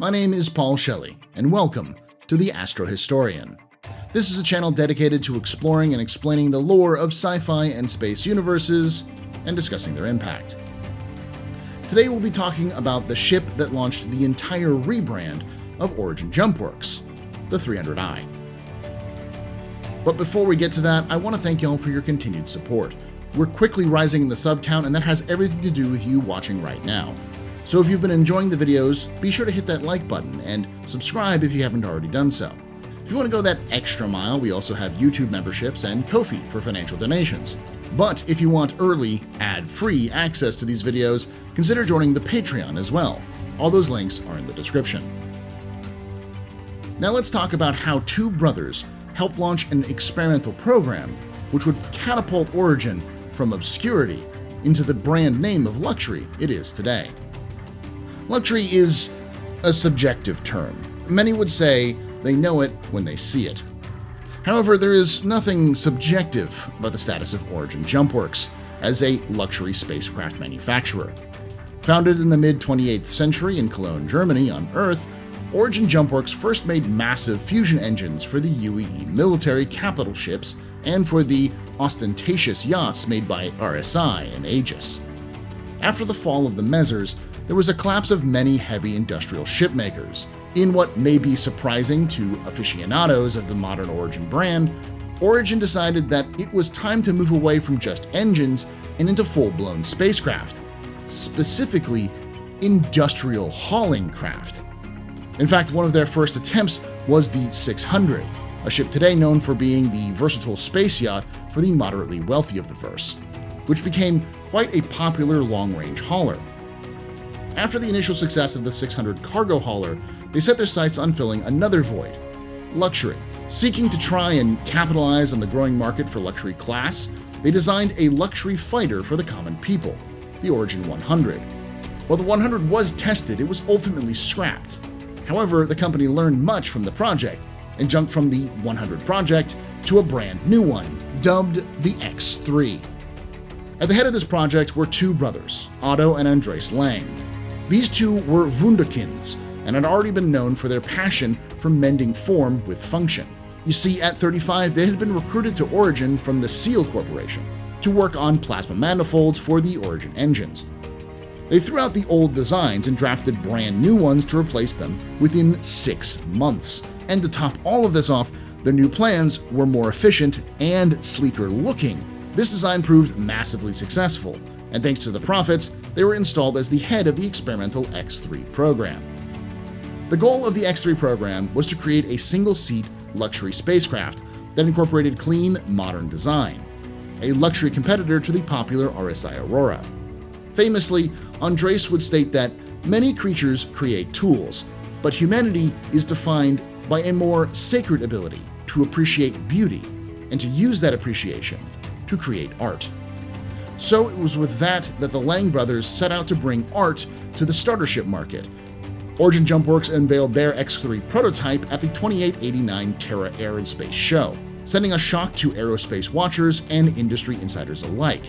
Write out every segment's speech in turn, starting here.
My name is Paul Shelley, and welcome to TheAstroHistorian. This is a channel dedicated to exploring and explaining the lore of sci-fi and space universes and discussing their impact. Today we'll be talking about the ship that launched the entire rebrand of Origin Jumpworks, the 300i. But before we get to that, I want to thank y'all for your continued support. We're quickly rising in the sub count, and that has everything to do with you watching right now. So if you've been enjoying the videos, be sure to hit that like button and subscribe if you haven't already done so. If you want to go that extra mile, we also have YouTube memberships and Ko-fi for financial donations. But if you want early, ad-free access to these videos, consider joining the Patreon as well. All those links are in the description. Now let's talk about how two brothers helped launch an experimental program which would catapult Origin from obscurity into the brand name of luxury it is today. Luxury is a subjective term. Many would say they know it when they see it. However, there is nothing subjective about the status of Origin Jumpworks as a luxury spacecraft manufacturer. Founded in the mid-28th century in Cologne, Germany on Earth, Origin Jumpworks first made massive fusion engines for the UEE military capital ships and for the ostentatious yachts made by RSI and Aegis. After the fall of the Mezzers, there was a collapse of many heavy industrial ship makers. In what may be surprising to aficionados of the modern Origin brand, Origin decided that it was time to move away from just engines and into full-blown spacecraft, specifically industrial hauling craft. In fact, one of their first attempts was the 600, a ship today known for being the versatile space yacht for the moderately wealthy of the verse, which became quite a popular long-range hauler. After the initial success of the 600 cargo hauler, they set their sights on filling another void, luxury. Seeking to try and capitalize on the growing market for luxury class, they designed a luxury fighter for the common people, the Origin 100. While the 100 was tested, it was ultimately scrapped. However, the company learned much from the project and jumped from the 100 project to a brand new one, dubbed the X3. At the head of this project were two brothers, Otto and Andreas Lang. These two were wunderkinds and had already been known for their passion for mending form with function. You see, at 35, they had been recruited to Origin from the SEAL Corporation to work on plasma manifolds for the Origin engines. They threw out the old designs and drafted brand new ones to replace them within 6 months. And to top all of this off, their new plans were more efficient and sleeker looking. This design proved massively successful, and thanks to the profits, they were installed as the head of the experimental X3 program. The goal of the X3 program was to create a single-seat luxury spacecraft that incorporated clean, modern design, a luxury competitor to the popular RSI Aurora. Famously, Andreas would state that many creatures create tools, but humanity is defined by a more sacred ability to appreciate beauty and to use that appreciation to create art. So it was with that the Lang brothers set out to bring art to the starter ship market. Origin Jumpworks unveiled their X3 prototype at the 2889 Terra Air and Space show, sending a shock to aerospace watchers and industry insiders alike.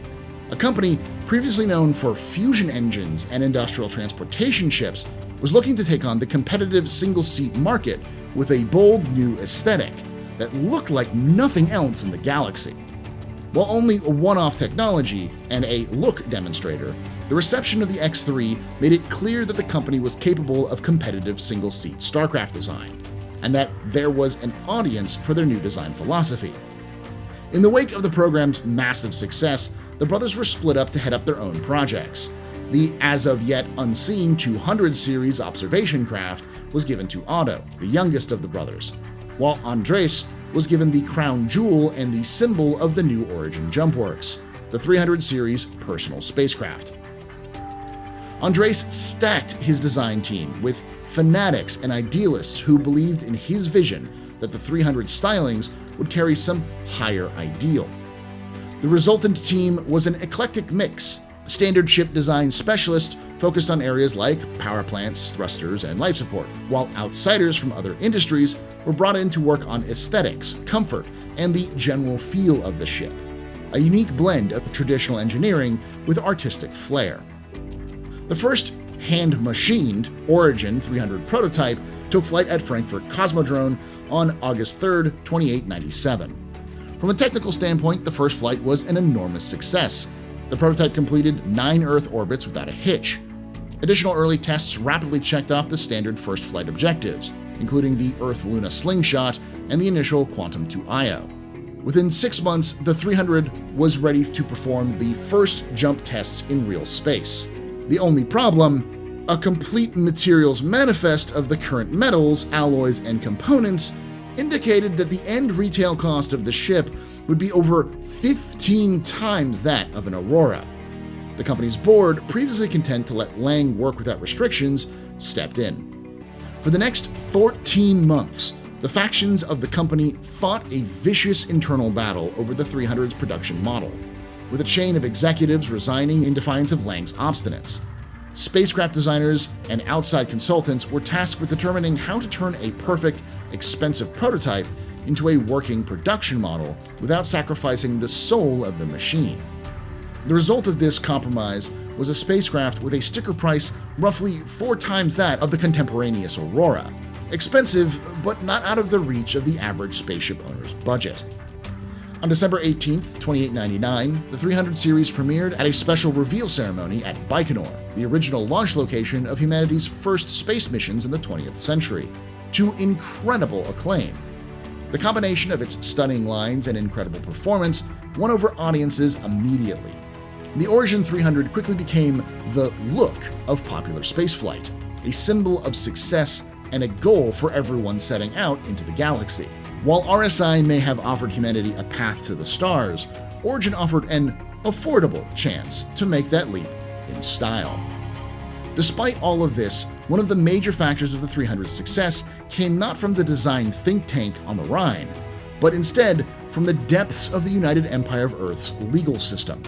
A company previously known for fusion engines and industrial transportation ships was looking to take on the competitive single-seat market with a bold new aesthetic that looked like nothing else in the galaxy. While only a one-off technology and a look demonstrator, the reception of the X3 made it clear that the company was capable of competitive single-seat starcraft design, and that there was an audience for their new design philosophy. In the wake of the program's massive success, the brothers were split up to head up their own projects. The as-of-yet unseen 200 series observation craft was given to Otto, the youngest of the brothers, while Andreas was given the crown jewel and the symbol of the new Origin Jumpworks, the 300 series personal spacecraft. Andreas stacked his design team with fanatics and idealists who believed in his vision that the 300 stylings would carry some higher ideal. The resultant team was an eclectic mix. Standard ship design specialists focused on areas like power plants, thrusters, and life support, while outsiders from other industries were brought in to work on aesthetics, comfort, and the general feel of the ship, a unique blend of traditional engineering with artistic flair. The first hand-machined Origin 300 prototype took flight at Frankfurt Cosmodrome on August 3, 2897. From a technical standpoint, the first flight was an enormous success. The prototype completed 9 Earth orbits without a hitch. Additional early tests rapidly checked off the standard first flight objectives, including the Earth-Luna slingshot and the initial Quantum to Io. Within 6 months, the 300 was ready to perform the first jump tests in real space. The only problem? A complete materials manifest of the current metals, alloys, and components indicated that the end retail cost of the ship would be over 15 times that of an Aurora. The company's board, previously content to let Lang work without restrictions, stepped in. For the next 14 months, the factions of the company fought a vicious internal battle over the 300's production model, with a chain of executives resigning in defiance of Lang's obstinance. Spacecraft designers and outside consultants were tasked with determining how to turn a perfect, expensive prototype into a working production model without sacrificing the soul of the machine. The result of this compromise was a spacecraft with a sticker price roughly 4 times that of the contemporaneous Aurora. Expensive, but not out of the reach of the average spaceship owner's budget. On December 18, 2899, the 300 series premiered at a special reveal ceremony at Baikonur, the original launch location of humanity's first space missions in the 20th century, to incredible acclaim. The combination of its stunning lines and incredible performance won over audiences immediately. The Origin 300 quickly became the look of popular spaceflight, a symbol of success and a goal for everyone setting out into the galaxy. While RSI may have offered humanity a path to the stars, Origin offered an affordable chance to make that leap in style. Despite all of this, one of the major factors of the 300's success came not from the design think tank on the Rhine, but instead from the depths of the United Empire of Earth's legal system.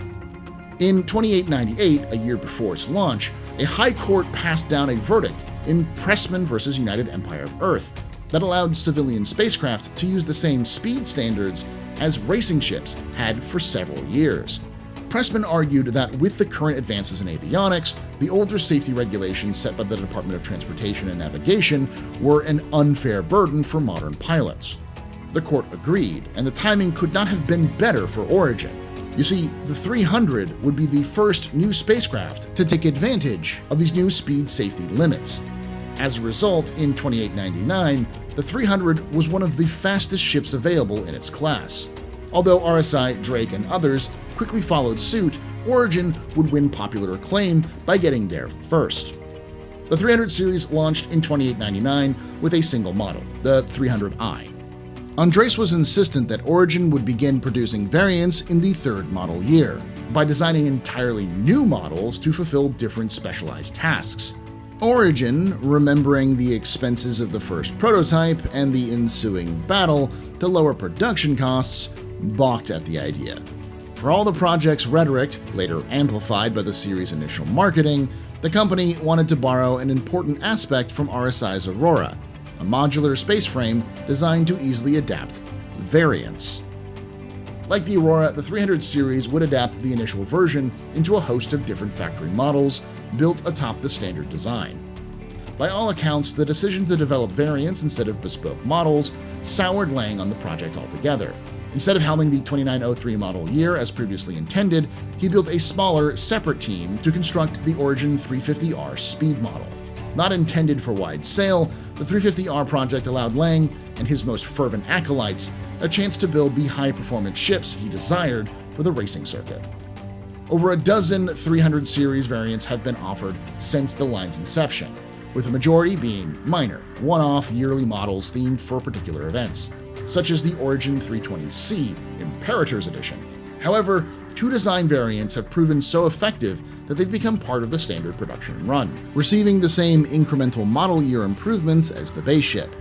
In 2898, a year before its launch, a high court passed down a verdict in Pressman versus United Empire of Earth that allowed civilian spacecraft to use the same speed standards as racing ships had for several years. Pressman argued that with the current advances in avionics, the older safety regulations set by the Department of Transportation and Navigation were an unfair burden for modern pilots. The court agreed, and the timing could not have been better for Origin. You see, the 300 would be the first new spacecraft to take advantage of these new speed safety limits. As a result, in 2899, the 300 was one of the fastest ships available in its class. Although RSI, Drake, and others quickly followed suit, Origin would win popular acclaim by getting there first. The 300 series launched in 2899 with a single model, the 300i. Andres was insistent that Origin would begin producing variants in the third model year, by designing entirely new models to fulfill different specialized tasks. Origin, remembering the expenses of the first prototype and the ensuing battle to lower production costs, balked at the idea. For all the project's rhetoric, later amplified by the series' initial marketing, the company wanted to borrow an important aspect from RSI's Aurora, a modular space frame designed to easily adapt variants. Like the Aurora, the 300 series would adapt the initial version into a host of different factory models built atop the standard design. By all accounts, the decision to develop variants instead of bespoke models soured Lang on the project altogether. Instead of helming the 2903 model year as previously intended, he built a smaller, separate team to construct the Origin 350R speed model. Not intended for wide sale, the 350R project allowed Lang and his most fervent acolytes a chance to build the high-performance ships he desired for the racing circuit. Over a dozen 300 series variants have been offered since the line's inception, with the majority being minor, one-off yearly models themed for particular events, such as the Origin 320C Imperator's Edition. However, 2 design variants have proven so effective that they've become part of the standard production run, receiving the same incremental model year improvements as the base ship.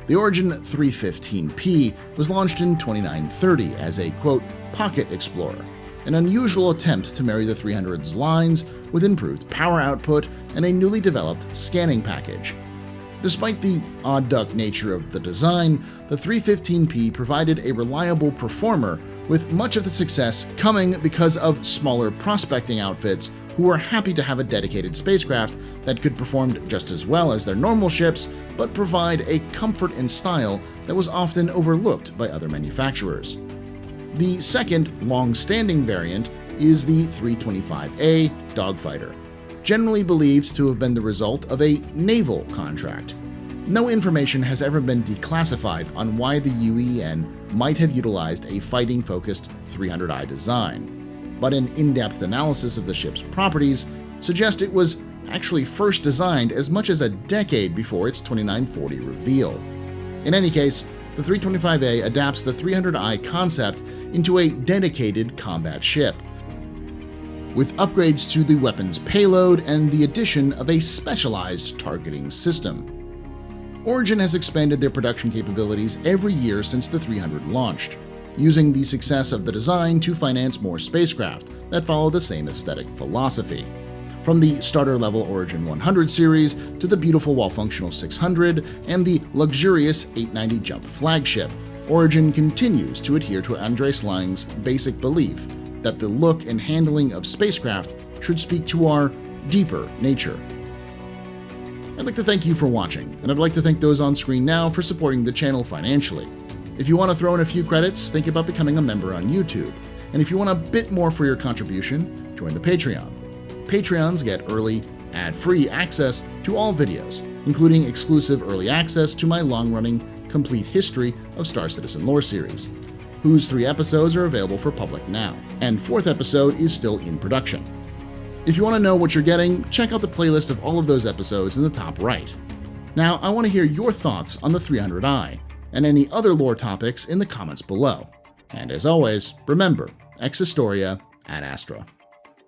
The Origin 315P was launched in 2930 as a, quote, pocket explorer, an unusual attempt to marry the 300's lines with improved power output and a newly developed scanning package. Despite the odd duck nature of the design, the 315P provided a reliable performer, with much of the success coming because of smaller prospecting outfits who were happy to have a dedicated spacecraft that could perform just as well as their normal ships, but provide a comfort and style that was often overlooked by other manufacturers. The second, long-standing variant is the 325A Dogfighter, generally believed to have been the result of a naval contract. No information has ever been declassified on why the UEN might have utilized a fighting-focused 300i design, but an in-depth analysis of the ship's properties suggests it was actually first designed as much as a decade before its 2940 reveal. In any case, the 325A adapts the 300i concept into a dedicated combat ship, with upgrades to the weapon's payload and the addition of a specialized targeting system. Origin has expanded their production capabilities every year since the 300 launched, using the success of the design to finance more spacecraft that follow the same aesthetic philosophy. From the starter-level Origin 100 series to the beautiful while functional 600 and the luxurious 890 Jump flagship, Origin continues to adhere to Andre Slang's basic belief that the look and handling of spacecraft should speak to our deeper nature. I'd like to thank you for watching, and I'd like to thank those on screen now for supporting the channel financially. If you want to throw in a few credits, think about becoming a member on YouTube. And if you want a bit more for your contribution, join the Patreon. Patreons get early, ad-free access to all videos, including exclusive early access to my long-running complete history of Star Citizen lore series, whose 3 episodes are available for public now, and 4th episode is still in production. If you want to know what you're getting, check out the playlist of all of those episodes in the top right. Now, I want to hear your thoughts on the 300i, and any other lore topics in the comments below. And as always, remember, ex historia ad astro.